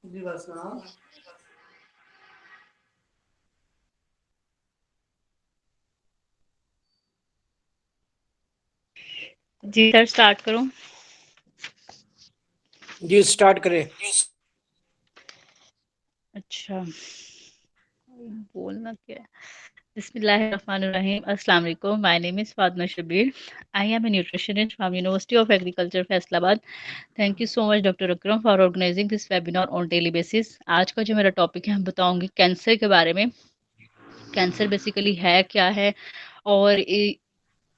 जी बस हाँ। जी sir, start करो। जी स्टार्ट करें। अच्छा, बोलना क्या है? बिस्मिल्लाहिर्रहमानिर्रहीम। अस्सलाम वालेकुम। My name is Fatima Shabbir. I am a nutritionist from university of agriculture Faisalabad. Thank you so much doctor Akram for organising this webinar on daily basis. आज का जो मेरा टॉपिक है, हम बताऊंगी कैंसर के बारे में। कैंसर बेसिकली है क्या है, और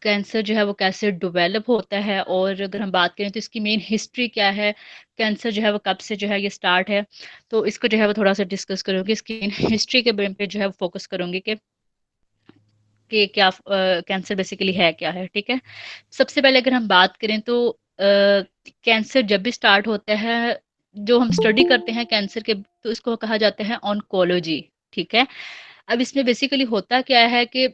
कैंसर जो है वो कैसे डेवलप होता है, और अगर हम बात करें तो इसकी मेन हिस्ट्री क्या है, कैंसर जो है वो कब से जो है ये स्टार्ट है। तो इसको जो है वो थोड़ा सा डिस्कस करूंगी, इसकी मेन हिस्ट्री के बारे पे जो है वो फोकस करूंगी कि क्या कैंसर बेसिकली है क्या है। ठीक है, सबसे पहले अगर हम बात करें तो कैंसर जब भी स्टार्ट होता है, जो हम स्टडी करते हैं कैंसर के, तो इसको कहा जाता है ऑन्कोलॉजी। ठीक है, अब इसमें बेसिकली होता क्या है कि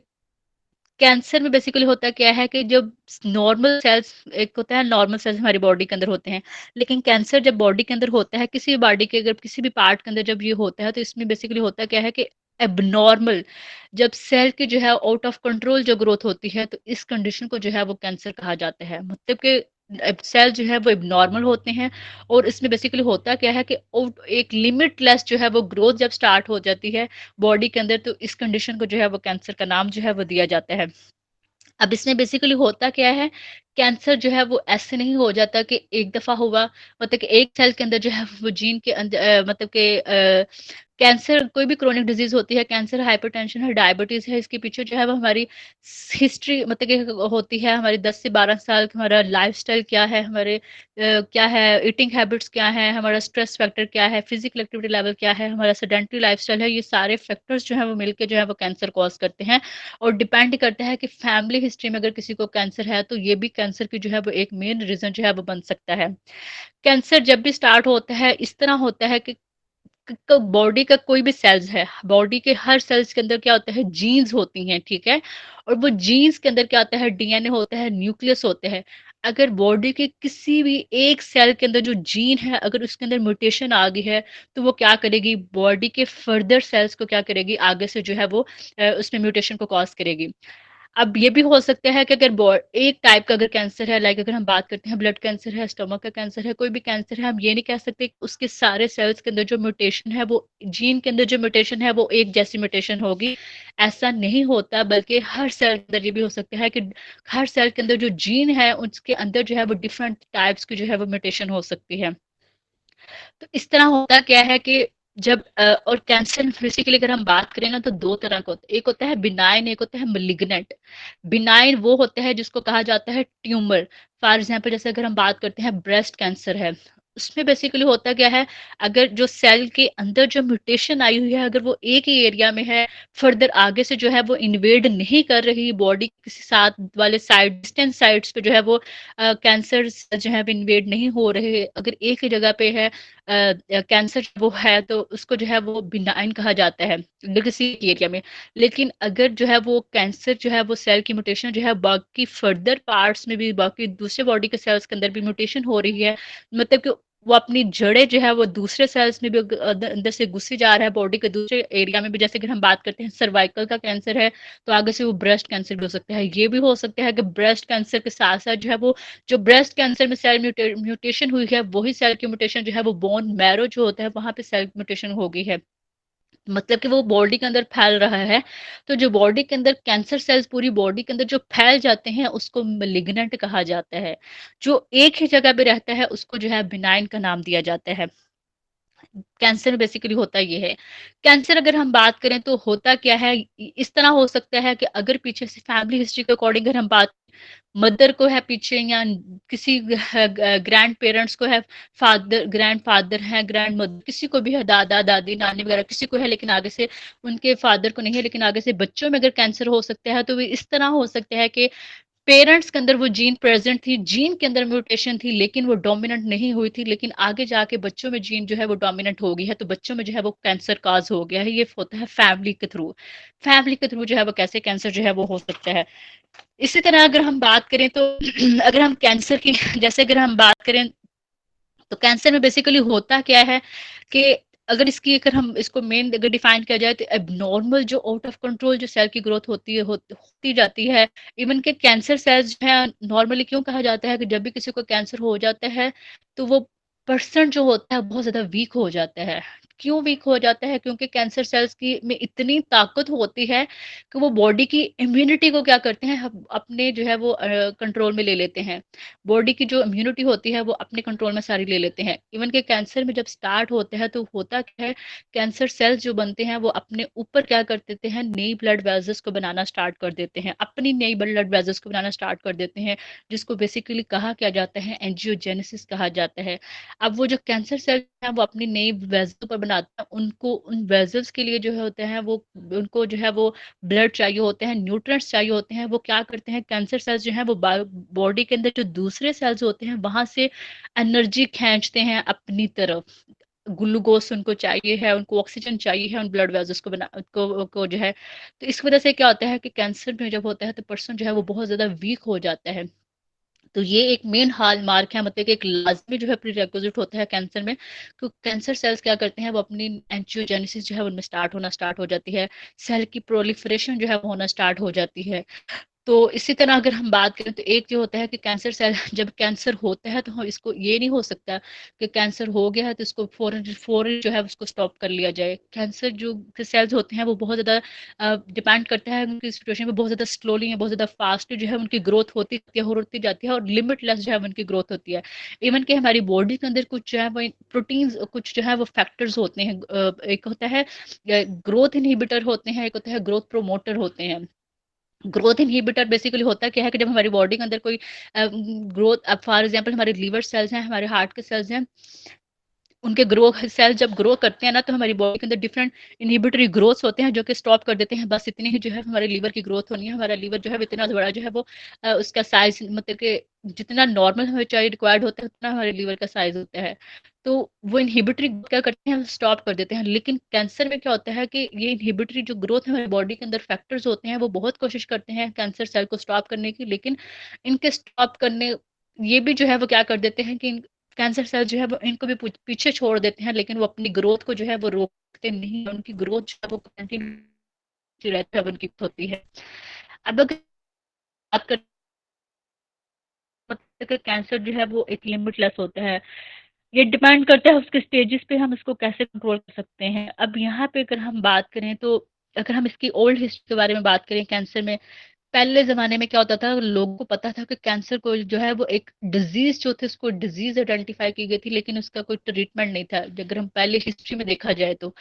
कैंसर में बेसिकली होता क्या है कि जब नॉर्मल सेल्स, एक होता है नॉर्मल सेल्स हमारी बॉडी के अंदर होते हैं, लेकिन कैंसर जब बॉडी के अंदर होता है, किसी भी बॉडी के अगर किसी भी पार्ट के अंदर जब ये होता है, तो इसमें बेसिकली होता क्या है कि एबनॉर्मल, जब सेल की जो है आउट ऑफ कंट्रोल जो ग्रोथ होती है, तो इस कंडीशन को जो है वो कैंसर कहा जाता है। मतलब कि सेल जो है वो एबनॉर्मल होते हैं, और इसमें बेसिकली होता क्या है कि एक लिमिटलेस जो है वो ग्रोथ जब स्टार्ट हो जाती है बॉडी के अंदर, तो इस कंडीशन को जो है वो कैंसर का नाम जो है वो दिया जाता है। अब इसमें बेसिकली होता क्या है, कैंसर जो है वो ऐसे नहीं हो जाता कि एक दफा हुआ, मतलब कि एक सेल के अंदर जो है वो जीन के अंदर मतलब कि कैंसर कोई भी क्रोनिक डिजीज होती है, कैंसर हाइपरटेंशन है, डायबिटीज है, इसके पीछे जो है वो हमारी हिस्ट्री मतलब कि होती है, हमारी 10 से 12 साल का हमारा लाइफस्टाइल क्या है, हमारे क्या है ईटिंग हैबिट्स क्या है, हमारा स्ट्रेस फैक्टर क्या है, फिजिकल एक्टिविटी लेवल क्या है, हमारा सेडेंटरी लाइफस्टाइल है, ये सारे फैक्टर्स जो है वो मिलके जो है वो कैंसर कॉज करते हैं। और डिपेंड करता है कि फैमिली हिस्ट्री में अगर किसी को कैंसर है, तो ये भी कैंसर की जो है वो एक मेन रीजन जो है वो बन सकता है। कैंसर जब भी स्टार्ट होता है, इस तरह होता है कि बॉडी का कोई भी सेल्स है, बॉडी के हर सेल्स के अंदर क्या होता है, जीन्स होती हैं। ठीक है, और वो जीन्स के अंदर क्या होता है, डीएनए होता है, न्यूक्लियस होते हैं। अगर बॉडी के किसी भी एक सेल के अंदर जो जीन है, अगर उसके अंदर म्यूटेशन आ गई है, तो वो क्या करेगी, बॉडी के फर्दर सेल्स को क्या करेगी, आगे से जो है वो उसमें म्यूटेशन को कॉज करेगी। अब ये भी हो सकता है कि अगर एक टाइप का अगर कैंसर है, लाइक अगर हम बात करते हैं ब्लड कैंसर है, स्टमक का कैंसर है, कोई भी कैंसर है, हम ये नहीं कह सकते कि उसके सारे सेल्स के अंदर जो म्यूटेशन है, वो जीन के अंदर जो म्यूटेशन है वो एक जैसी म्यूटेशन होगी। ऐसा नहीं होता, बल्कि हर सेल के अंदर ये भी हो सकता है कि हर सेल के अंदर जो जीन है उसके अंदर जो है वो डिफरेंट टाइप्स की जो है वो म्यूटेशन हो सकती है। तो इस तरह होता क्या है कि जब और कैंसर बेसिकली अगर हम बात करें ना, तो दो तरह का होता है, एक होता है बिनाइन, एक होता है मलिग्नेंट। बिनाइन वो होता है जिसको कहा जाता है ट्यूमर। फॉर एग्जांपल जैसे अगर हम बात करते हैं ब्रेस्ट कैंसर है, उसमें बेसिकली होता क्या है, अगर जो सेल के अंदर जो म्यूटेशन आई हुई है, अगर वो एक ही एरिया में है, फर्दर आगे से जो है वो इन्वेड नहीं कर रही बॉडी किसी साथ वाले साइड, डिस्टेंट साइड्स पे जो है वो कैंसर जो है इन्वेड नहीं हो रहे, अगर एक ही जगह पे है कैंसर वो है, तो उसको जो है वो बिनाइन कहा जाता है किसी एरिया में। लेकिन अगर जो है वो कैंसर जो है वो सेल की म्यूटेशन जो है बाकी फर्दर पार्ट्स में भी, बाकी दूसरे बॉडी के सेल्स के अंदर भी म्यूटेशन हो रही है, मतलब कि वो अपनी जड़ें जो है वो दूसरे सेल्स में भी अंदर से घुसी जा रहा है, बॉडी के दूसरे एरिया में भी। जैसे कि हम बात करते हैं सर्वाइकल का कैंसर है, तो आगे से वो ब्रेस्ट कैंसर भी हो सकता है। ये भी हो सकता है कि ब्रेस्ट कैंसर के साथ साथ जो है वो, जो ब्रेस्ट कैंसर में सेल म्यूटेशन हुई है, वही सेल की म्यूटेशन जो है वो बोन मैरो जो होता है वहां पे सेल म्यूटेशन हो गई है, मतलब कि वो बॉडी के अंदर फैल रहा है। तो जो बॉडी के अंदर कैंसर सेल्स पूरी बॉडी के अंदर जो फैल जाते हैं, उसको मलिग्नेंट कहा जाता है। जो एक ही जगह पे रहता है, उसको जो है बिनाइन का नाम दिया जाता है। कैंसर में बेसिकली होता ये है। कैंसर अगर हम बात करें तो होता क्या है, इस तरह हो सकता है कि अगर पीछे से फैमिली हिस्ट्री के अकॉर्डिंग अगर हम बात, मदर को है पीछे, या किसी ग्रैंड पेरेंट्स को है, फादर ग्रैंड फादर है, ग्रैंड मदर किसी को भी है, दादा दादी नानी वगैरह किसी को है, लेकिन आगे से उनके फादर को नहीं है, लेकिन आगे से बच्चों में अगर कैंसर हो सकता है, तो इस तरह हो सकता है कि पेरेंट्स के अंदर वो जीन प्रेजेंट थी, जीन के अंदर म्यूटेशन थी, लेकिन वो डोमिनेंट नहीं हुई थी, लेकिन आगे जाके बच्चों में जीन जो है वो डोमिनेंट हो गई है, तो बच्चों में जो है वो कैंसर काज हो गया है। ये होता है फैमिली के थ्रू। फैमिली के थ्रू जो है वो कैसे कैंसर जो है वो हो सकता है। इसी तरह अगर हम बात करें तो अगर हम कैंसर की, जैसे अगर हम बात करें तो कैंसर में बेसिकली होता क्या है कि अगर हम इसको मेन अगर डिफाइन किया जाए तो एबनॉर्मल जो आउट ऑफ कंट्रोल जो सेल की ग्रोथ होती है होती जाती है। इवन के कैंसर सेल्स जो है नॉर्मली क्यों कहा जाता है कि जब भी किसी को कैंसर हो जाता है तो वो पर्सन जो होता है बहुत ज्यादा वीक हो जाता है। क्यों वीक हो जाता है? क्योंकि कैंसर सेल्स की में इतनी ताकत होती है कि वो बॉडी की इम्यूनिटी को क्या करते हैं, अपने जो है वो कंट्रोल में ले लेते हैं। बॉडी की जो इम्यूनिटी होती है वो अपने कंट्रोल में सारी ले लेते हैं। इवन के कैंसर में जब स्टार्ट होते हैं तो होता क्या है, कैंसर सेल्स जो बनते हैं वो अपने ऊपर क्या कर देते हैं, नई ब्लड वेजल्स को बनाना स्टार्ट कर देते हैं, अपनी नई ब्लड वेजल्स को बनाना स्टार्ट कर देते हैं, जिसको बेसिकली कहा क्या जाता है, एंजियोजेनेसिस कहा जाता है। अब वो जो कैंसर सेल है वो अपनी नई वेजल पर बनाते हैं, उनको उन वेजल्स के लिए जो है होते हैं वो उनको जो है वो ब्लड चाहिए होते हैं, न्यूट्रिएंट्स चाहिए होते हैं। वो क्या करते हैं, कैंसर सेल्स जो है वो बॉडी के अंदर जो दूसरे सेल्स होते हैं वहां से एनर्जी खींचते हैं अपनी तरफ। ग्लूकोज उनको चाहिए है, उनको ऑक्सीजन चाहिए है उन ब्लड वेजल्स को जो है। तो इस वजह से क्या होता है कि कैंसर में जब होता है तो पर्सन जो है वो बहुत ज्यादा वीक हो जाता है। तो ये एक मेन हाल मार्क है, मतलब कि एक लाजमी जो है प्रीरेक्विजिट होता है कैंसर में। क्योंकि कैंसर सेल्स क्या करते हैं, वो अपनी एंजियोजेनेसिस जो है उनमें स्टार्ट हो जाती है। सेल की प्रोलिफरेशन जो है वो होना स्टार्ट हो जाती है। तो इसी तरह अगर हम बात करें तो एक जो होता है कि कैंसर सेल जब कैंसर होता है तो इसको ये नहीं हो सकता कि कैंसर हो गया है तो इसको फौरन फौरन जो है उसको स्टॉप कर लिया जाए। कैंसर जो सेल्स होते हैं वो बहुत ज़्यादा डिपेंड करता है उनकी सिचुएशन पे, बहुत ज़्यादा स्लोली है, बहुत ज़्यादा फास्ट जो है उनकी ग्रोथ होती जाती है और लिमिटलेस जो है उनकी ग्रोथ होती है। इवन कि हमारी बॉडी के अंदर कुछ जो है वो प्रोटीन्स कुछ जो है वो फैक्टर्स होते हैं। एक होता है ग्रोथ इनहिबिटर होते हैं, एक होता है ग्रोथ प्रोमोटर होते हैं। ग्रोथ इनहिबिटर बेसिकली होता क्या है कि जब हमारी बॉडी के अंदर कोई ग्रोथ, अब फॉर एग्जांपल हमारे लीवर सेल्स हैं, हमारे हार्ट के सेल्स हैं, उनके ग्रो सेल जब ग्रो करते हैं ना तो हमारी बॉडी के अंदर डिफरेंट इनहिबिटरी ग्रोथ्स होते हैं जो कि स्टॉप कर देते हैं। बस इतनी ही जो है हमारे लीवर की ग्रोथ होनी है। हमारा लीवर जो है इतना बड़ा जो है वो उसका साइज मतलब कि जितना नॉर्मल हमें चाहिए रिक्वायर्ड होता है उतना हमारे लीवर का साइज होता है। तो वो इनहिबिटरी क्या करते हैं, स्टॉप कर देते हैं। लेकिन कैंसर में क्या होता है कि ये इनहिबिटरी जो ग्रोथ हमारी बॉडी के अंदर फैक्टर्स होते हैं वो बहुत कोशिश करते हैं कैंसर सेल को स्टॉप करने की, लेकिन इनके स्टॉप करने ये भी जो है वो क्या कर देते हैं कि कैंसर सेल जो है वो इनको भी पीछे छोड़ देते हैं, लेकिन वो अपनी ग्रोथ को जो है वो रोकते नहीं। उनकी ग्रोथ जो है वो कंटिन्यू रहती है, उनकी होती है। अब अगर बात करें कि कैंसर जो है वो एक लिमिटलेस होता है, ये डिपेंड करता है उसके स्टेजेस पे हम इसको कैसे कंट्रोल कर सकते हैं। अब यहाँ पे अगर हम बात करें तो अगर हम इसकी ओल्ड हिस्ट्री के बारे में बात करें कैंसर में, पहले ज़माने में क्या होता था, लोगों को पता था कि कैंसर को जो है वो एक डिज़ीज़ जो थी, उसको डिज़ीज़ आइडेंटिफ़ाई की गई थी, लेकिन उसका कोई ट्रीटमेंट नहीं था, अगर हम पहले हिस्ट्री में देखा जाए तो।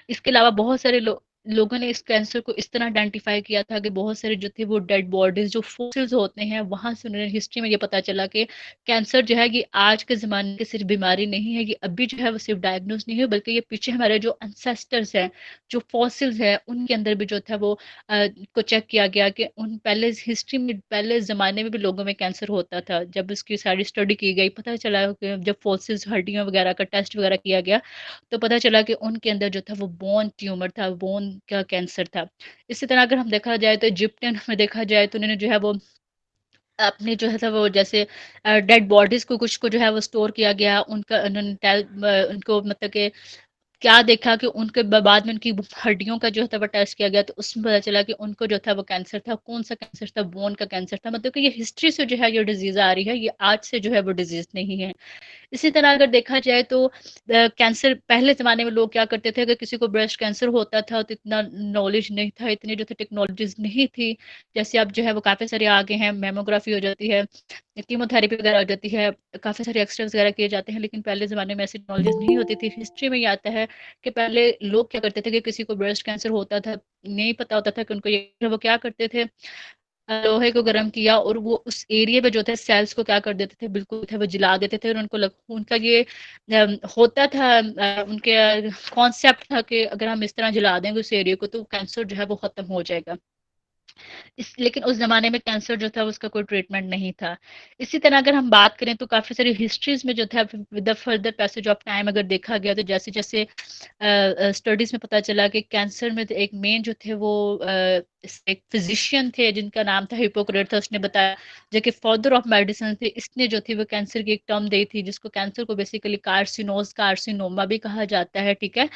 इसके अलावा बहुत सारे लोगों ने इस कैंसर को इस तरह आइडेंटिफ़ाई किया था कि बहुत सारे जो थे वो डेड बॉडीज़ जो फॉसिल्स होते हैं, वहाँ से उन्होंने हिस्ट्री में ये पता चला कि कैंसर जो है ये आज के ज़माने की सिर्फ़ बीमारी नहीं है, ये अभी जो है वो सिर्फ़ डायग्नोज़ नहीं है, बल्कि ये पीछे हमारे जो एंसेस्टर्स हैं, जो फॉसिल्स हैं, उनके अंदर भी जो था वो को चेक किया गया कि उन पहले हिस्ट्री में पहले ज़माने में भी लोगों में कैंसर होता था। जब उसकी सारी स्टडी की गई पता चला कि जब फॉसिल्स हड्डियों वगैरह का टेस्ट वगैरह किया गया तो पता चला कि उनके अंदर जो था वो बोन ट्यूमर था, बोन का कैंसर था। इसी तरह अगर हम देखा जाए तो इजिप्टियन में देखा जाए तो उन्होंने जो है वो अपने जो है था वो जैसे डेड बॉडीज को कुछ को जो है वो स्टोर किया गया, उनका उन्होंने उनको मतलब कि क्या देखा कि उनके बाद में उनकी हड्डियों का जो था वो टेस्ट किया गया तो उसमें पता चला कि उनको जो था वो कैंसर था। कौन सा कैंसर था? बोन का कैंसर था। मतलब कि ये हिस्ट्री से जो है ये डिजीज आ रही है, ये आज से जो है वो डिजीज नहीं है। इसी तरह अगर देखा जाए तो कैंसर पहले ज़माने में लोग क्या करते थे, अगर किसी को ब्रेस्ट कैंसर होता था तो इतना नॉलेज नहीं था, इतनी जो थे टेक्नोलॉजीज नहीं थी। जैसे अब जो है वो काफ़ी सारे आगे हैं, मेमोग्राफी हो जाती है, कीमोथेरेपी वगैरह हो जाती है, काफ़ी सारे एक्सरेज वगैरह किए जाते हैं, लेकिन पहले ज़माने में ऐसी नॉलेज नहीं होती थी। हिस्ट्री में ये आता है कि पहले लोग क्या करते थे कि किसी को ब्रेस्ट कैंसर होता था, नहीं पता होता था कि उनको ये, वो क्या करते थे, लोहे को गर्म किया और वो उस एरिया पे जो थे सेल्स को क्या कर देते थे, बिल्कुल थे वो जला देते थे और उनको उनका ये होता था, उनके कॉन्सेप्ट था कि अगर हम इस तरह जला देंगे उस एरिया को तो कैंसर जो है वो खत्म हो जाएगा। लेकिन उस जमाने में कैंसर जो था उसका कोई ट्रीटमेंट नहीं था। इसी तरह अगर हम बात करें तो काफी सारी हिस्ट्रीज में जो था with the further passage of time अगर देखा गया तो जैसे जैसे स्टडीज में पता चला कि कैंसर में तो एक मेन जो थे वो एक फिजिशियन थे जिनका नाम था हिपोक्रेटस ने बताया, जो कि फादर ऑफ मेडिसिन थे। इसने जो थी वो कैंसर की एक टर्म दी थी, जिसको कैंसर को बेसिकली कार्सिनोमा भी कहा जाता है, ठीक है।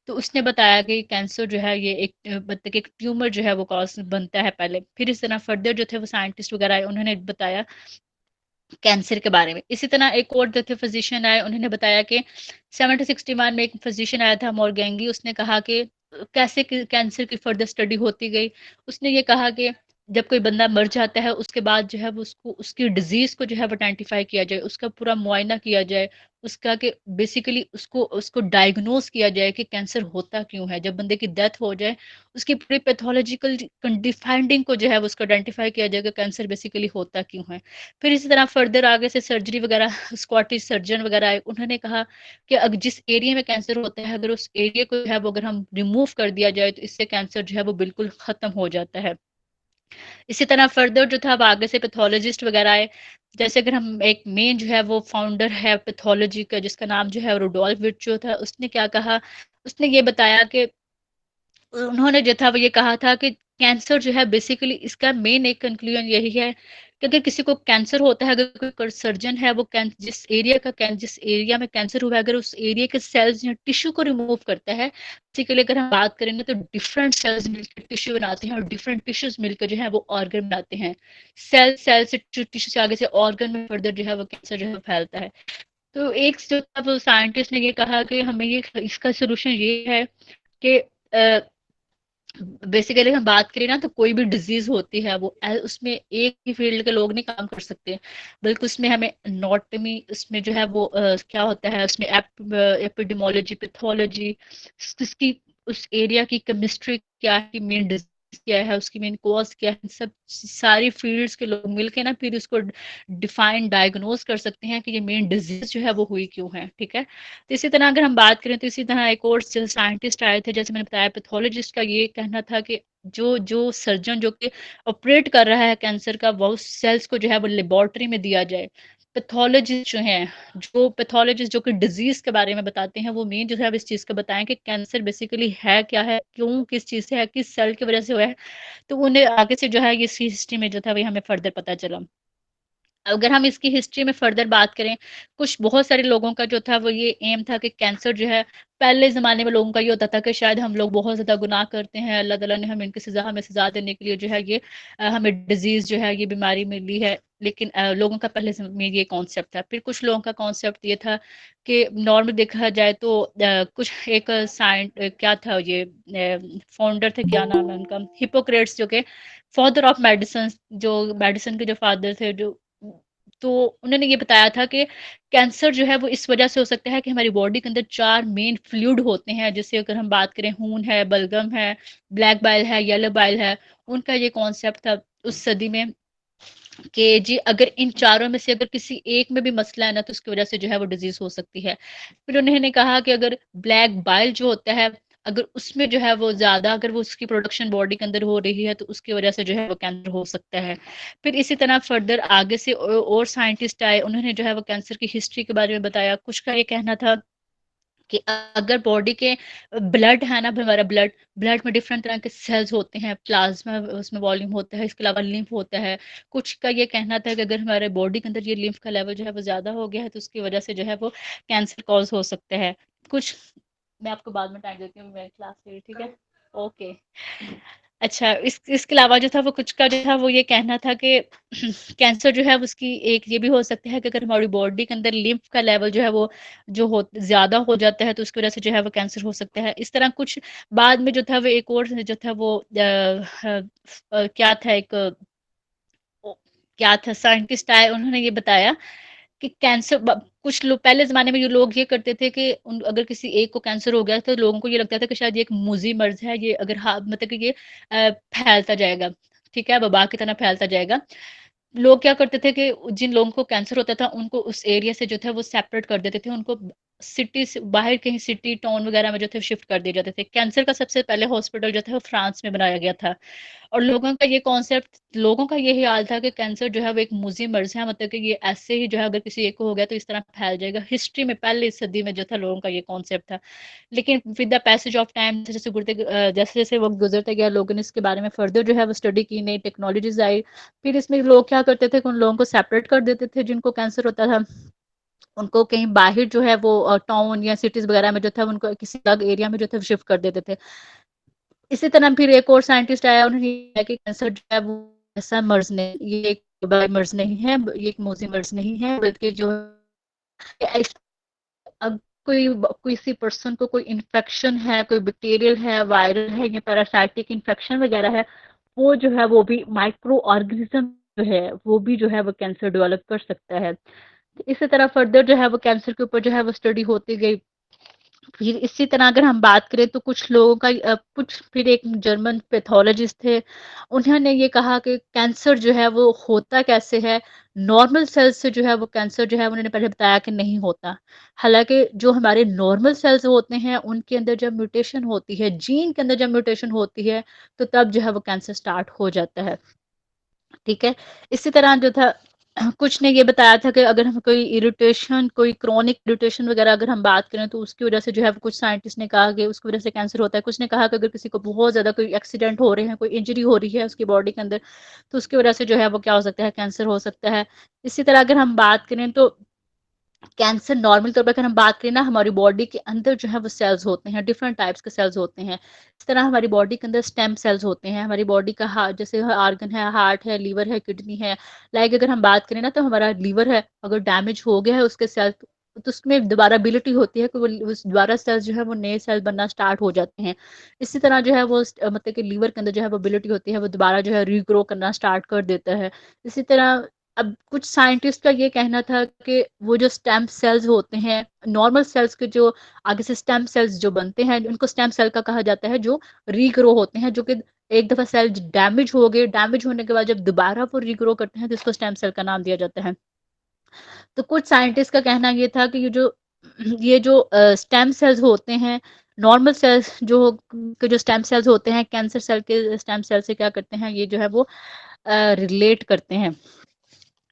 तो उसने बताया कि कैंसर जो है ये एक मतलब कि एक ट्यूमर जो है वो कॉज बनता है पहले। फिर इस तरह फर्दर जो थे वो साइंटिस्ट वगैरह आए, उन्होंने बताया कैंसर के बारे में। इसी तरह एक और जो थे फिजिशियन आए, उन्होंने बताया कि 1761 में एक फिजिशियन आया था मॉर्गेंगी, उसने कहा कि कैसे कैंसर की फर्दर स्टडी होती गई। उसने ये कहा कि जब कोई बंदा मर जाता है उसके बाद जो है वो उसको उसकी डिजीज को जो है वो आइडेंटिफाई किया जाए, उसका पूरा मुआयना किया जाए, उसका कि बेसिकली उसको उसको डायग्नोज किया जाए कि कैंसर होता क्यों है। जब बंदे की डेथ हो जाए उसकी पूरी पैथोलॉजिकल फाइंडिंग को जो है वो उसको आइडेंटिफाई किया जाए कि कैंसर बेसिकली होता क्यों है। फिर इसी तरह फर्दर आगे से सर्जरी वगैरह स्कॉटिश सर्जन वगैरह आए, उन्होंने कहा कि अगर जिस एरिया में कैंसर होता है अगर उस एरिया को जो है वो अगर हम रिमूव कर दिया जाए तो इससे कैंसर जो है वो बिल्कुल खत्म हो जाता है। इसी तरह फर्दर जो था अब आगे से पैथोलॉजिस्ट वगैरह आए। जैसे अगर हम एक मेन जो है वो फाउंडर है पैथोलॉजी का, जिसका नाम जो है रुडोल्फ विर्चो था, उसने क्या कहा, उसने ये बताया कि उन्होंने जो था वो ये कहा था कि कैंसर जो है बेसिकली इसका मेन एक कंक्लूजन यही है कि अगर किसी को कैंसर होता है, अगर कोई सर्जन है वो जिस एरिया में कैंसर हुआ है अगर उस एरिया के सेल्स या टिश्यू को रिमूव करता है, बेसिकली अगर हम बात करेंगे तो डिफरेंट सेल्स मिलकर टिश्यू बनाते हैं और डिफरेंट टिश्यूज मिलकर जो है वो ऑर्गन बनाते हैं। सेल से टिश्यू से आगे से ऑर्गन में फर्दर जो है वो कैंसर जो है फैलता है। तो एक जो था वो साइंटिस्ट ने ये कहा कि हमें ये इसका सोल्यूशन ये है कि बेसिकली हम बात करें ना तो कोई भी डिजीज होती है वो उसमें एक ही फील्ड के लोग नहीं काम कर सकते, बल्कि उसमें हमें एनाटॉमी, उसमें जो है वो क्या होता है उसमें एपिडेमोलॉजी, पैथोलॉजी, उसकी उस एरिया की केमिस्ट्री क्या है, मेन डिजीज क्या है, उसकी मेन कॉज क्या है, सब सारी फील्ड्स के लोग मिलके ना फिर उसको डिफाइन डायग्नोज कर सकते हैं कि ये मेन डिजीज जो है वो हुई क्यों है, ठीक है। तो इसी तरह अगर हम बात करें तो इसी तरह एक और साइंटिस्ट आए थे, जैसे मैंने बताया पैथोलॉजिस्ट का ये कहना था कि जो जो सर्जन जो कि ऑपरेट कर रहा है कैंसर का, वो सेल्स को जो है वो लेबोरेटरी में दिया जाए। पैथोलॉजिस्ट जो हैं, जो पैथोलॉजिस्ट जो कि डिजीज के बारे में बताते हैं, वो मेन जो है इस चीज का बताएं कि कैंसर बेसिकली है क्या है, क्यों, किस चीज से है, किस सेल की वजह से हुआ है। तो उन्हें आगे से जो है ये हिस्ट्री में जो था वही हमें फर्दर पता चला। अगर हम इसकी हिस्ट्री में फर्दर बात करें, कुछ बहुत सारे लोगों का जो था वो ये एम था कि कैंसर जो है, पहले ज़माने में लोगों का ये होता था कि शायद हम लोग बहुत ज़्यादा गुनाह करते हैं, अल्लाह ताला ने हमें हमें सज़ा देने के लिए जो है ये हमें डिजीज़ जो है ये बीमारी मिली है। लेकिन लोगों का पहले में ये कॉन्सेप्ट था। फिर कुछ लोगों का कॉन्सेप्ट ये था कि नॉर्मल देखा जाए तो कुछ एक क्या था ये फाउंडर थे, क्या नाम है उनका, हिपोक्रेट्स, जो कि फादर ऑफ मेडिसिन, जो मेडिसिन के जो फादर थे, जो तो उन्होंने ये बताया था कि कैंसर जो है वो इस वजह से हो सकता है कि हमारी बॉडी के अंदर 4 मेन फ्लूइड होते हैं, जैसे अगर हम बात करें खून है, बलगम है, ब्लैक बाइल है, येलो बाइल है। उनका ये कॉन्सेप्ट था उस सदी में कि जी अगर इन चारों में से अगर किसी एक में भी मसला है ना तो उसकी वजह से जो है वो डिजीज हो सकती है। फिर उन्होंने कहा कि अगर ब्लैक बाइल जो होता है, अगर उसमें जो है वो ज्यादा अगर वो उसकी प्रोडक्शन बॉडी के अंदर हो रही है तो उसकी वजह से जो है वो कैंसर हो सकता है। फिर इसी तरह फर्दर आगे से और साइंटिस्ट आए, उन्होंने जो है वो कैंसर की हिस्ट्री के बारे में बताया। कुछ का ये कहना था कि अगर बॉडी के ब्लड है ना, हमारा ब्लड ब्लड में डिफरेंट तरह के सेल्स होते हैं, प्लाज्मा उसमें वॉल्यूम होता है, इसके अलावा लिम्फ होता है। कुछ का ये कहना था कि अगर हमारे बॉडी के अंदर ये लिम्फ का लेवल जो है वो ज़्यादा हो गया है तो उसकी वजह से जो है वो कैंसर कॉज हो सकता है। कुछ मैं आपको बाद में टाइम देती हूँ, मेरी क्लास है, ठीक है। ओके। अच्छा, इसके अलावा जो था वो कुछ का जो था वो ये कहना था कि कैंसर जो है उसकी एक ये भी हो सकता है कि अगर हमारी बॉडी के अंदर लिम्फ का लेवल जो है वो जो हो ज़्यादा हो जाता है तो उसकी वजह से जो है वो कैंसर हो सकता है। इस तरह कुछ बाद में जो था वो एक और जो था वो क्या था एक क्या था साइंटिस्ट आए, उन्होंने ये बताया कि कैंसर कुछ लोग पहले ज़माने में ये लोग ये करते थे कि अगर किसी एक को कैंसर हो गया तो लोगों को ये लगता था कि शायद ये एक मूजी मर्ज है, ये अगर हाँ मतलब कि ये फैलता जाएगा, ठीक है, वबा की तरह फैलता जाएगा। लोग क्या करते थे कि जिन लोगों को कैंसर होता था उनको उस एरिया से जो था वो सेपरेट कर देते थे, उनको सिटी से बाहर कहीं सिटी टाउन वगैरह में जो थे शिफ्ट कर दिए जाते थे। कैंसर का सबसे पहले हॉस्पिटल जो था वो फ्रांस में बनाया गया था। और लोगों का यही हाल था कि कैंसर जो है वो एक मुज़ी मर्ज़ है, मतलब कि ये ऐसे ही जो है अगर किसी एक को हो गया तो इस तरह फैल जाएगा। हिस्ट्री में पहली सदी में जो था लोगों का ये कॉन्सेप्ट था। लेकिन with the passage of time जैसे-जैसे वक़्त गुज़रता गया, लोगों ने इसके बारे में फर्दर जो है वो स्टडी की, नई टेक्नोलॉजीज़ आई। फिर इसमें लोग क्या करते थे कि उन लोगों को सेपरेट कर देते थे जिनको कैंसर होता था। उनको कहीं बाहर जो है वो टाउन या सिटीज़ वगैरह में जो था उनको किसी अलग एरिया में जो था शिफ्ट कर देते थे। इसी तरह फिर एक और साइंटिस्ट आया, उन्होंने ये कहा कि कैंसर जो है वो ऐसा मर्ज़ नहीं, ये एक वबाई मर्ज़ नहीं है, ये एक मौसमी मर्ज़ नहीं है, बल्कि जो है अब किसी पर्सन को कोई इन्फेक्शन है, कोई बैक्टीरियल है, वायरल है या पैरासाइटिक इन्फेक्शन वगैरह है, वो जो है वो भी माइक्रो ऑर्गेनिज्म जो है वो भी जो है वो कैंसर डेवलप कर सकता है। इसी तरह फर्दर जो है वो कैंसर के ऊपर जो है वो स्टडी होती गई। फिर इसी तरह अगर हम बात करें तो कुछ लोगों का कुछ फिर एक जर्मन पैथोलॉजिस्ट थे, उन्होंने ये कहा कि कैंसर जो है वो होता कैसे है। नॉर्मल सेल्स से जो है वो कैंसर जो है उन्होंने पहले बताया कि नहीं होता। हालांकि जो हमारे नॉर्मल सेल्स होते हैं उनके अंदर जब म्यूटेशन होती है, जीन के अंदर जब म्यूटेशन होती है, तो तब जो है वो कैंसर स्टार्ट हो जाता है। ठीक है। इसी तरह जो था कुछ ने ये बताया था कि अगर हम कोई इरिटेशन, कोई क्रोनिक इरिटेशन वगैरह अगर हम बात करें तो उसकी वजह से जो है कुछ साइंटिस्ट ने कहा कि उसकी वजह से कैंसर होता है। कुछ ने कहा कि अगर किसी को बहुत ज़्यादा कोई एक्सीडेंट हो रहे हैं, कोई इंजरी हो रही है उसकी बॉडी के अंदर, तो उसकी वजह से जो है वो क्या हो सकता है, कैंसर हो सकता है। इसी तरह अगर हम बात करें तो कैंसर नॉर्मल तौर पर अगर हम बात करें ना, हमारी बॉडी के अंदर जो है वो सेल्स होते हैं, डिफरेंट टाइप्स के सेल्स होते हैं। इस तरह हमारी बॉडी के अंदर स्टेम सेल्स होते हैं। हमारी बॉडी का जैसे आर्गन है, हार्ट है, लीवर है, किडनी है। लाइक अगर हम बात करें ना तो हमारा लीवर है, अगर डैमेज हो गया है उसके सेल, तो उसमें दोबारा एबिलिटी होती है कि वो उस दोबारा सेल्स जो है वो नए सेल बनना स्टार्ट हो जाते हैं। इसी तरह जो है वो मतलब कि लीवर के अंदर जो है वो एबिलिटी होती है, वो दोबारा जो है रीग्रो करना स्टार्ट कर देता है। इसी तरह अब कुछ साइंटिस्ट का ये कहना था कि वो जो स्टेम सेल्स होते हैं, नॉर्मल सेल्स के जो आगे से स्टेम सेल्स जो बनते हैं, उनको स्टेम सेल का कहा जाता है, जो रीग्रो होते हैं, जो कि एक दफा सेल डैमेज हो गए, डैमेज होने के बाद जब दोबारा वो रीग्रो करते हैं तो इसको स्टेम सेल का नाम दिया जाता है। तो कुछ साइंटिस्ट का कहना ये था कि ये जो स्टेम सेल्स होते हैं, नॉर्मल सेल्स जो स्टेम सेल्स होते हैं, कैंसर सेल के स्टेम सेल से क्या करते हैं, ये जो है वो रिलेट करते हैं।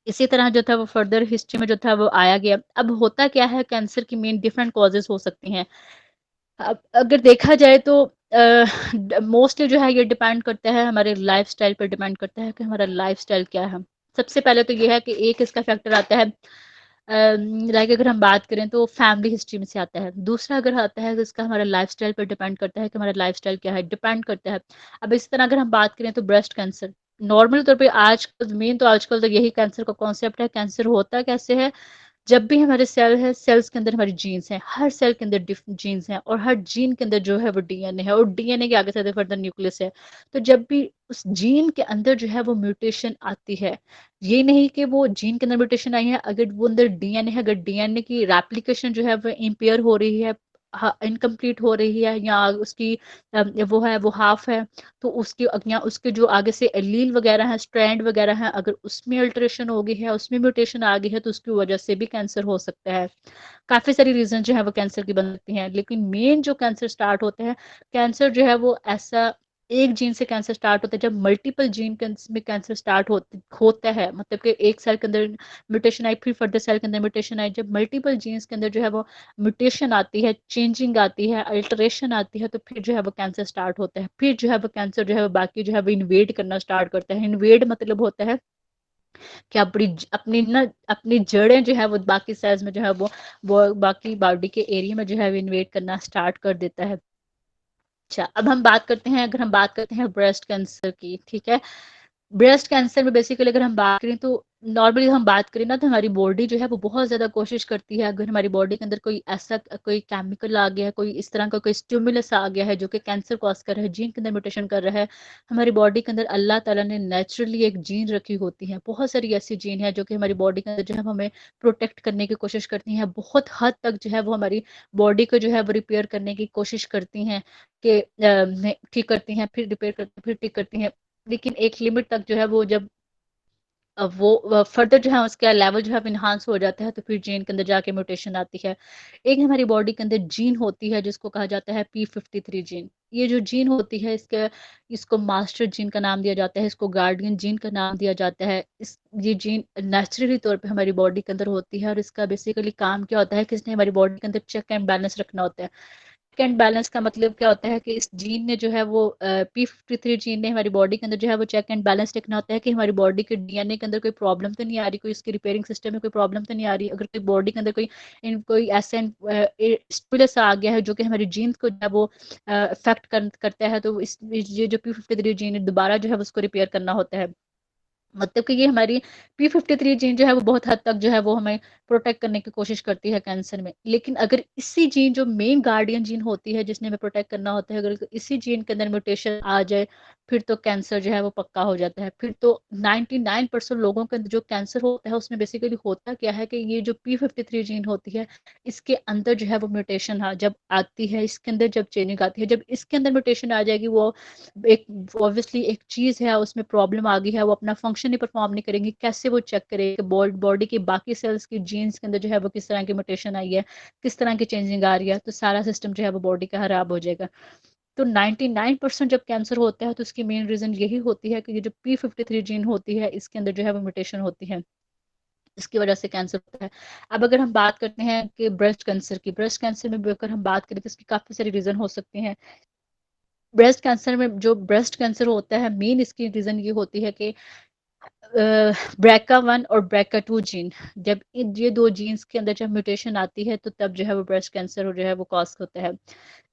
इसी तरह जो था वो फर्दर हिस्ट्री में जो था वो आया गया। अब होता क्या है, कैंसर की मेन डिफरेंट कॉजेज़ हो सकती हैं। अब अगर देखा जाए तो मोस्टली जो है ये डिपेंड करता है, हमारे लाइफ़स्टाइल पर डिपेंड करता है कि हमारा लाइफ़स्टाइल क्या है। सबसे पहले तो ये है कि एक इसका फैक्टर आता है, लाइक अगर हम बात करें तो फैमिली हिस्ट्री में से आता है। दूसरा अगर आता है तो इसका हमारा लाइफ़स्टाइल पर डिपेंड करता है कि हमारा लाइफ़स्टाइल क्या है, डिपेंड करता है। अब इस तरह अगर हम बात करें तो ब्रेस्ट कैंसर, नॉर्मल तौर पे आजकल तो यही कैंसर का कॉन्सेप्ट है। कैंसर होता कैसे है, जब भी हमारे सेल है, सेल्स के अंदर हमारी जीन्स हैं, हर सेल के अंदर जीन्स हैं और हर जीन के अंदर जो है वो डीएनए है और डीएनए के आगे से फर्दर न्यूक्लियस है। तो जब भी उस जीन के अंदर जो है वो म्यूटेशन आती है, ये नहीं कि वो जीन के अंदर म्यूटेशन आई है, अगर वो अंदर डीएनए है, अगर डीएनए की रेप्लिकेशन जो है वो इम्पेयर हो रही है, इनकम्प्लीट हो रही है, या उसकी वो है वो हाफ है, तो उसकी या उसके जो आगे से एलील वगैरह है, स्ट्रैंड वगैरह है, अगर उसमें अल्टरेशन हो गई है, उसमें म्यूटेशन आ गई है, तो उसकी वजह से भी कैंसर हो सकता है। काफ़ी सारी रीज़न जो है वो कैंसर की बन सकती हैं, लेकिन मेन जो कैंसर स्टार्ट होते हैं, कैंसर जो है वो ऐसा एक जीन से कैंसर स्टार्ट होता है, जब मल्टीपल जीन में कैंसर स्टार्ट होता है, मतलब कि एक सेल के अंदर म्यूटेशन आई, फिर फर्दर सेल के अंदर म्यूटेशन आई, जब मल्टीपल जीन्स के अंदर जो है वो म्यूटेशन आती है, चेंजिंग आती है, अल्टरेशन आती है, तो फिर जो है वो कैंसर स्टार्ट होता है। फिर जो है वो कैंसर जो है वो बाकी जो है वो इन्वेड करना स्टार्ट करता है। इन्वेड मतलब होता है कि अपनी ना अपनी जड़ें जो है वो बाकी सेल्स में जो है वो बाकी बॉडी के एरिया में जो है वो इन्वेड करना स्टार्ट कर देता है। अच्छा, अब हम बात करते हैं, अगर हम बात करते हैं ब्रेस्ट कैंसर की, ठीक है। ब्रेस्ट कैंसर में बेसिकली अगर हम बात करें तो नॉर्मली हम बात करें ना, तो हमारी बॉडी जो है वो बहुत ज़्यादा कोशिश करती है, अगर हमारी बॉडी के अंदर कोई ऐसा कोई केमिकल आ गया है, कोई इस तरह का कोई स्टिमुलस आ गया है जो कि कैंसर कॉज कर रहा है, जीन के अंदर म्यूटेशन कर रहा है, हमारी बॉडी के अंदर अल्लाह ताला ने नेचुरली एक जीन रखी होती है। बहुत सारी ऐसी जीन है जो कि हमारी बॉडी के अंदर जो है हमें प्रोटेक्ट करने की कोशिश करती हैं, बहुत हद तक जो है वो हमारी बॉडी को जो है वो रिपेयर करने की कोशिश करती हैं, कि ठीक करती हैं, फिर रिपेयर करती हैं, फिर ठीक करती हैं। लेकिन एक लिमिट तक जो है वो जब वो फर्दर जो है उसका लेवल जो है इन्हांस हो जाता है, तो फिर जीन के अंदर जाके म्यूटेशन आती है। एक हमारी बॉडी के अंदर जीन होती है जिसको कहा जाता है P53 जीन। ये जो जीन होती है इसको मास्टर जीन का नाम दिया जाता है, इसको गार्डियन जीन का नाम दिया जाता है। ये जीन नेचुरली तौर पे हमारी बॉडी के अंदर होती है और इसका बेसिकली काम क्या होता है कि इसने हमारी बॉडी के अंदर चेक एंड बैलेंस रखना होता है। चेक एंड बैलेंस का मतलब क्या होता है कि इस जीन ने जो है वो P53 जीन ने हमारी बॉडी के अंदर जो है वो चेक एंड बैलेंस रखना होता है कि हमारी बॉडी के डीएनए के अंदर कोई प्रॉब्लम तो नहीं आ रही, कोई इसके रिपेयरिंग सिस्टम में कोई प्रॉब्लम तो नहीं आ रही। अगर कोई बॉडी के अंदर कोई ऐसा स्टिमुलस आ गया है जो कि हमारी जीन को जो है वो अफेक्ट करता है, तो ये जो P53 जीन है दोबारा जो है उसको रिपेयर करना होता है। मतलब कि ये हमारी P53 जीन जो है वो बहुत हद तक जो है वो हमें प्रोटेक्ट करने की कोशिश करती है कैंसर में। लेकिन अगर इसी जीन जो मेन गार्डियन जीन होती है जिसने हमें प्रोटेक्ट करना होता है, अगर इसी जीन के अंदर म्यूटेशन आ जाए, फिर तो कैंसर जो है वो पक्का हो जाता है। फिर तो 99% लोगों के अंदर जो कैंसर होता है उसमें बेसिकली होता क्या है कि ये जो P53 जीन होती है इसके अंदर जो है वो म्यूटेशन जब आती है, इसके अंदर जब चेंजिंग आती है, जब इसके अंदर म्यूटेशन आ जाएगी, वो एक ऑब्वियसली एक चीज है उसमें प्रॉब्लम आ गई है, वो अपना फंक्शन नहीं परफॉर्म नहीं करेंगे। कैसे वो चेक करेंगे बॉडी की बाकी सेल्स की जीन्स के अंदर जो है वो किस तरह की म्यूटेशन आई है, किस तरह की चेंजिंग आ रही है, तो सारा सिस्टम जो है वो बॉडी का खराब हो जाएगा। तो 99% जब कैंसर होता है तो उसकी मेन रीजन यही होती है कि ये जो P53 जीन होती है इसके अंदर जो है वो म्यूटेशन होती है, इसकी वजह से कैंसर होता है। अब अगर हम बात करते हैं कि ब्रेस्ट कैंसर में भी अगर हम बात करें तो इसकी काफी सारी रीजन हो सकते हैं। ब्रेस्ट कैंसर में जो ब्रेस्ट कैंसर होता है मेन इसकी रीजन ये होती है कि BRCA1 और BRCA2 जीन, जब ये दो जीन्स के अंदर जब म्यूटेशन आती है तो तब जो है वो ब्रेस्ट कैंसर जो है वो कॉज होता है।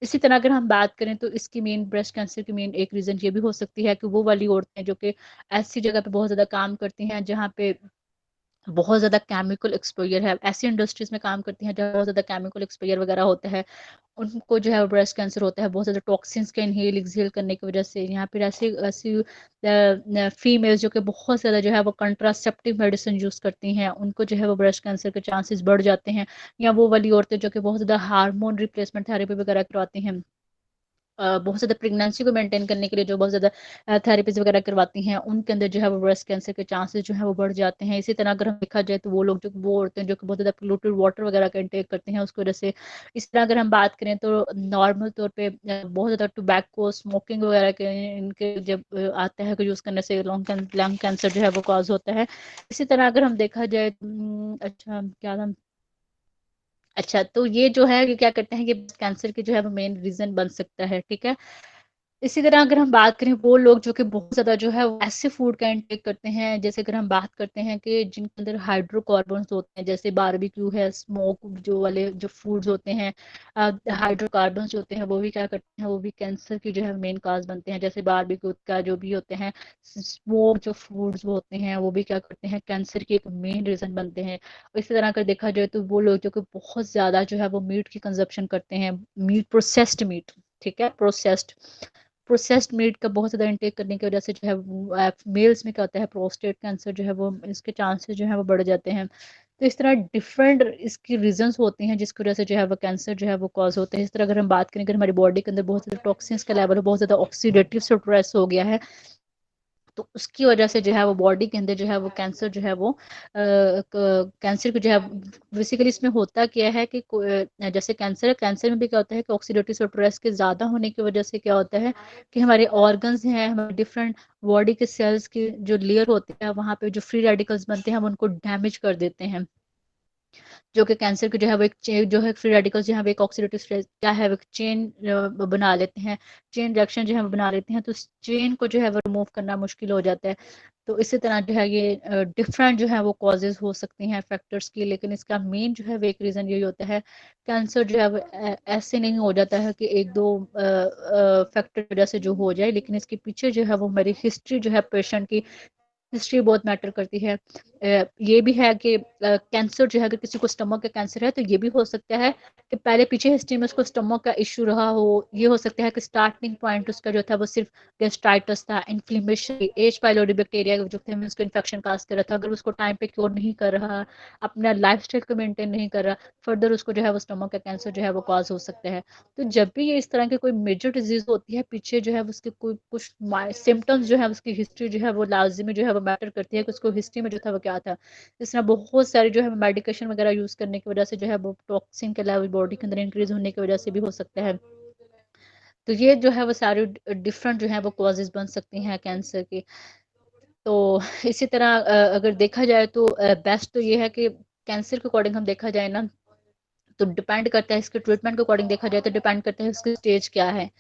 इसी तरह अगर हम बात करें तो इसकी मेन ब्रेस्ट कैंसर की मेन एक रीजन ये भी हो सकती है कि वो वाली औरतें जो कि ऐसी जगह पे बहुत ज्यादा काम करती हैं जहाँ पे बहुत ज़्यादा केमिकल एक्सपोजर है, ऐसी इंडस्ट्रीज में काम करती हैं जहाँ बहुत ज़्यादा केमिकल एक्सपोजर वगैरह होता है, उनको जो है ब्रेस्ट कैंसर होता है बहुत ज़्यादा टॉक्सिन्स के इनहेल एक्सहेल करने की वजह से। यहाँ फिर ऐसी ऐसी फीमेल्स जो कि बहुत ज़्यादा जो है वो कंट्रासेप्टिव मेडिसिन यूज़ करती हैं, उनको जो है वो ब्रेस्ट कैंसर के चांसेस बढ़ जाते हैं। या वो वाली औरतें जो कि बहुत ज़्यादा हार्मोन रिप्लेसमेंट थेरेपी वगैरह करवाती हैं, बहुत ज़्यादा प्रेगनेंसी को मेंटेन करने के लिए जो बहुत ज़्यादा थेरेपीज वगैरह करवाती हैं, उनके अंदर जो है वो ब्रेस्ट कैंसर के चांसेस जो है वो बढ़ जाते हैं। इसी तरह अगर हम देखा जाए तो वो औरतें जो कि बहुत ज़्यादा पोल्यूटेड वाटर वगैरह का इंटेक करती हैं उसकी वजह से। इस तरह अगर हम बात करें तो नॉर्मल तौर पे बहुत ज़्यादा टोबैको स्मोकिंग वगैरह के इनके जब आता है कि यूज़ करने से लंग कैंसर जो है वो कॉज होता है। इसी तरह अगर हम देखा जाए अच्छा क्या था, अच्छा तो ये जो है ये क्या करते हैं कि कैंसर की जो है वो मेन रीजन बन सकता है, ठीक है। इसी तरह अगर हम बात करें वो लोग जो कि बहुत ज़्यादा जो है वो ऐसे फूड का इंटेक करते हैं, जैसे अगर हम बात करते हैं कि जिनके अंदर हाइड्रोकार्बन्स होते हैं, जैसे बारबेक्यू है, स्मोक जो वाले जो फूड्स होते हैं, हाइड्रोकार्बन्स जो होते हैं वो भी क्या करते हैं, वो भी कैंसर की जो है मेन काज बनते हैं। जैसे बारबेक्यू का जो भी होते हैं स्मोक जो फूड्स होते हैं वो भी क्या करते हैं, कैंसर की एक मेन रीज़न बनते हैं। इसी तरह अगर देखा जाए तो वो लोग जो कि बहुत ज़्यादा जो है वो मीट की कंजप्शन करते हैं, मीट प्रोसेस्ड मीट, ठीक है, प्रोसेस्ड मीट का बहुत ज़्यादा इंटेक करने की वजह से जो है मेल्स में क्या होता है, प्रोस्टेट कैंसर जो है वो इसके चांसेस जो है वो बढ़ जाते हैं। तो इस तरह डिफरेंट इसकी रीजंस होती हैं जिसकी वजह से जो है वो कैंसर जो है वो कॉज होता है। इस तरह अगर हम बात करें, अगर हमारी बॉडी के अंदर बहुत ज़्यादा टॉक्सिन्स का लेवल बहुत ज़्यादा ऑक्सीडेटिव स्ट्रेस हो गया है, तो उसकी वजह से जो है वो बॉडी के अंदर जो है वो कैंसर जो है वो कैंसर को जो है बेसिकली इसमें होता क्या है कि जैसे कैंसर में भी क्या होता है कि ऑक्सीडेटिव स्ट्रेस के ज़्यादा होने की वजह से क्या होता है कि हमारे ऑर्गन्स हैं, हमारे डिफरेंट बॉडी के सेल्स की जो लेयर होते हैं वहाँ पे जो फ्री रेडिकल्स बनते हैं हम उनको डैमेज कर देते हैं, जो कि कैंसर की जो है वो एक चेन जो है फ्री रेडिकल्स जो है वो एक ऑक्सीडेटिव स्ट्रेस क्या है वो एक चेन बना लेते हैं, चेन रिएक्शन जो है वो बना लेते हैं, तो उस चेन को जो है वो रिमूव करना मुश्किल हो जाता है। तो इसी तरह जो है ये डिफरेंट जो है वो कॉजेज हो सकती हैं फैक्टर्स की, लेकिन इसका मेन जो है वो एक रीज़न यही होता है। कैंसर जो है वो ऐसे नहीं हो जाता है कि एक दो फैक्टर वजह से जो हो जाए, लेकिन इसके पीछे जो है वो हमारी हिस्ट्री जो है पेशेंट की हिस्ट्री बहुत मैटर करती है। ये भी है कि कैंसर जो है अगर किसी को स्टमक का कैंसर है तो ये भी हो सकता है कि पहले पीछे हिस्ट्री में उसको स्टमक का इश्यू रहा हो। ये हो सकता है कि स्टार्टिंग पॉइंट उसका जो था वो सिर्फ गेस्ट्राइटिस था, इन्फ्लेमेशन, एच पाइलोरी बैक्टीरिया जो थे उसको इन्फेक्शन काज कर रहा था। अगर उसको टाइम पे क्योर नहीं कर रहा, अपना लाइफ स्टाइल को मेंटेन नहीं कर रहा, फर्दर उसको जो है वो स्टमक का कैंसर जो है वो कॉज हो सकता है। तो जब भी ये इस तरह की कोई मेजर डिजीज होती है, पीछे जो है उसके कोई कुछ सिम्टम्स जो है उसकी हिस्ट्री जो है वो लाजमी जो है वो वो मैटर करती है कि उसको हिस्ट्री में जो था वो क्या था। इस तरह बहुत सारी जो है मेडिकेशन वगैरह यूज़ करने की वजह से जो है वो टॉक्सिन के लेवल बॉडी के अंदर इंक्रीज होने की वजह से भी हो सकता है। तो ये जो है वो सारी डिफरेंट जो है वो कॉजेज बन सकती हैं कैंसर की। तो इसी तरह अगर देखा जाए तो बेस्ट तो ये है कि कैंसर के अकॉर्डिंग हम देखा जाए ना, तो डिपेंड करता है इसके ट्रीटमेंट के अकॉर्डिंग देखा जाए तो डिपेंड करता है उसकी स्टेज क्या है,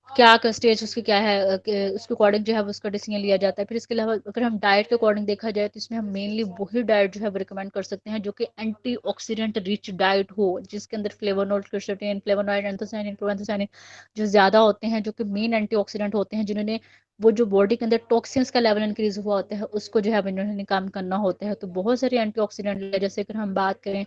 क्या का स्टेज उसकी क्या है, उसके अकॉर्डिंग जो है वो उसका डिसीजन लिया जाता है। फिर इसके अलावा अगर हम डाइट के अकॉर्डिंग देखा जाए तो इसमें हम मेनली वही डाइट जो है वो रिकमेंड कर सकते हैं जो कि एंटीऑक्सीडेंट रिच डाइट हो, जिसके अंदर फ्लेवोनोइड, क्विस्टिन, फ्लेवोनोइड, एंथोसायनिन, प्रोएंथोसायनिन जो ज्यादा होते हैं, जो कि मेन एंटीऑक्सीडेंट होते हैं, जिन्होंने वो जो बॉडी के अंदर टॉक्सिन्स का लेवल इंक्रीज हुआ होता है उसको जो है इन्होंने कम करना होता है। तो बहुत सारे एंटीऑक्सीडेंट, जैसे अगर हम बात करें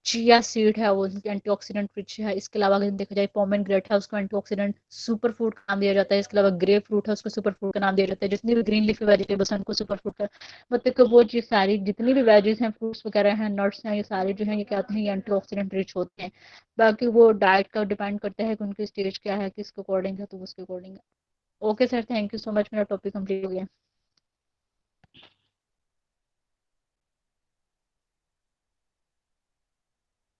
चिया सीड है वो एंटीऑक्सीडेंट रिच है। इसके अलावा अगर देखा जाए पोमेग्रेनेट है उसको एंटीऑक्सीडेंट सुपर फूड का नाम दिया जाता है। इसके अलावा ग्रेप फ्रूट है उसको सुपर फूड का नाम दिया जाता है। जितनी भी ग्रीन लीफी वेजिटेबल्स हैं उनको सुपर फूड का मतलब कि वो चीज सारी जितनी भी वेजीज हैं, फ्रूट्स वगैरह हैं, नट्स हैं, ये सारे जो है ये क्या होते हैं, ये एंटीऑक्सीडेंट रिच होते हैं। बाकी वो डाइट का डिपेंड करता है कि उनकी स्टेज क्या है, किसके अकॉर्डिंग है, तो उसके अकॉर्डिंग है। Okay sir, thank you so much, मेरा टॉपिक कंप्लीट हो गया।